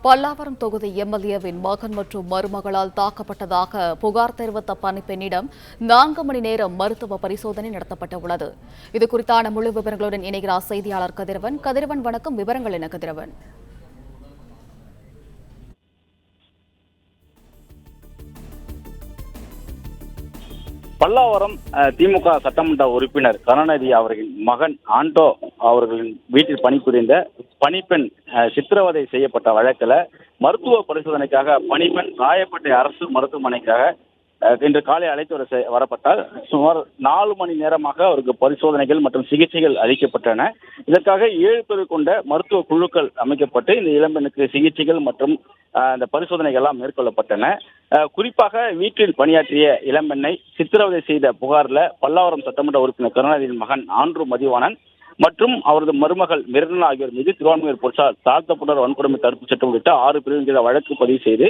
பல்லாவரம் தொகுதி எம்எல்ஏவின் மகன் மற்றும் மருமகளால் தாக்கப்பட்டதாக புகார் தெரிவித்த பணிப்பெண்ணிடம் 4 மணி நேரம் மருத்துவ பரிசோதனை நடத்தப்பட்டுள்ளது. இதுகுறித்தான முழு விவரங்களுடன் இணைகிறார் செய்தியாளர் கதிரவன். கதிரவன், வணக்கம். விவரங்கள் என்ன கதிரவன்? பல்லாவரம் திமுக சட்டமன்ற உறுப்பினர் கருணாநிதி அவர்களின் மகன் ஆண்டோ அவர்களின் வீட்டில் பணிபுரிந்த பணிப்பெண் சித்திரவதை செய்யப்பட்ட வழக்கில் மருத்துவ பரிசோதனைக்காக பணிப்பெண் ராயப்பேட்டை அரசு மருத்துவமனைக்காக இன்று காலை அழைத்து வரப்பட்டால் சுமார் 4 மணி நேரமாக அவருக்கு பரிசோதனைகள் மற்றும் சிகிச்சைகள் அளிக்கப்பட்டன. இதற்காக 7 பேர் கொண்ட மருத்துவ குழுக்கள் அமைக்கப்பட்டு இந்த இளம்பெண்ணுக்கு சிகிச்சைகள் மற்றும் அந்த பரிசோதனைகள் எல்லாம் மேற்கொள்ளப்பட்டன. குறிப்பாக வீட்டில் பணியாற்றிய இளம்பெண்ணை சித்திரவதை செய்த புகார்ல பல்லாவரம் சட்டமன்ற உறுப்பினர் கருணாநிதியின் மகன் ஆண்ட்ரூ மதிவாணன் மற்றும் அவரது மருமகள் மிர்னா ஆகியோர் மீது திருவான்மையூர் போலீசார் தாழ்த்தப்பட்டோர் வன்கொடுமை தடுப்பு சட்டம் உள்ளிட்ட 6 பிரிவின் கீழ் வழக்கு பதிவு செய்து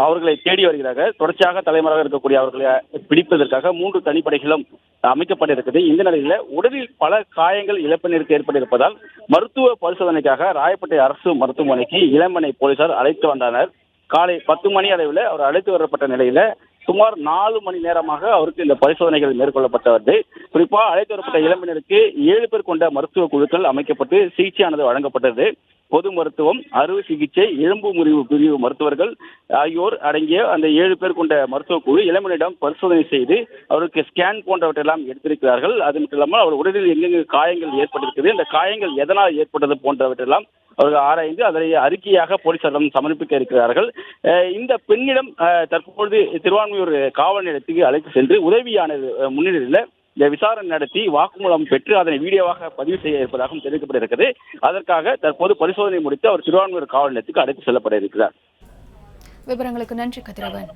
அவர்களை தேடி வருகிறார்கள். தொடர்ச்சியாக தலைமறைவாக இருக்கக்கூடிய அவர்களை பிடிப்பதற்காக 3 தனிப்படைகளும் அமைக்கப்பட்டிருக்கிறது. இந்த நிலையில உடலில் பல காயங்கள் இளம்பெண்ணிற்கு ஏற்பட்டிருப்பதால் மருத்துவ பரிசோதனைக்காக ராயப்பேட்டை அரசு மருத்துவமனைக்கு இளம்பெண்ணை போலீசார் அழைத்து வந்தனர். காலை 10 மணி அளவில் அவர் அழைத்து வரப்பட்ட நிலையில சுமார் 4 மணி நேரமாக அவருக்கு இந்த பரிசோதனைகள் மேற்கொள்ளப்பட்டது. குறிப்பாக அழைத்து வரப்பட்ட இளம்பெண்ணிற்கு 7 பேர் கொண்ட மருத்துவ குழுக்கள் அமைக்கப்பட்டு சிகிச்சையானது வழங்கப்பட்டது. பொது மருத்துவம், அறுவை சிகிச்சை, எலும்பு முறிவு பிரிவு மருத்துவர்கள் ஆகியோர் அடங்கிய அந்த 7 பேர் கொண்ட மருத்துவ குழு இளம்பெண்ணிடம் பரிசோதனை செய்து அவருக்கு ஸ்கேன் போன்றவற்றெல்லாம் எடுத்திருக்கிறார்கள். அது மட்டும் இல்லாமல் அவர் உடலில் எங்கெங்கு காயங்கள் ஏற்பட்டிருக்கிறது, இந்த காயங்கள் எதனால் ஏற்பட்டது போன்றவற்றெல்லாம் அவர்கள் ஆராய்ந்து அதனை அறிக்கையாக போலீசாரிடம் சமர்ப்பிக்க இருக்கிறார்கள். இந்த பெண்ணிடம் தற்பொழுது திருவான்மையூர் காவல் நிலையத்துக்கு அழைத்து சென்று உதவியானது முன்னிலையில் இந்த விசாரணை நடத்தி வாக்குமூலம் பெற்று அதனை வீடியோவாக பதிவு செய்ய இருப்பதாகவும் தெரிவிக்கப்பட்டிருக்கிறது. அதற்காக தற்போது பரிசோதனை முடித்து அவர் திருவான்மையூர் காவல் நிலையத்துக்கு அழைத்து செல்லப்பட இருக்கிறார். விவரங்களுக்கு நன்றி கதிரவன்.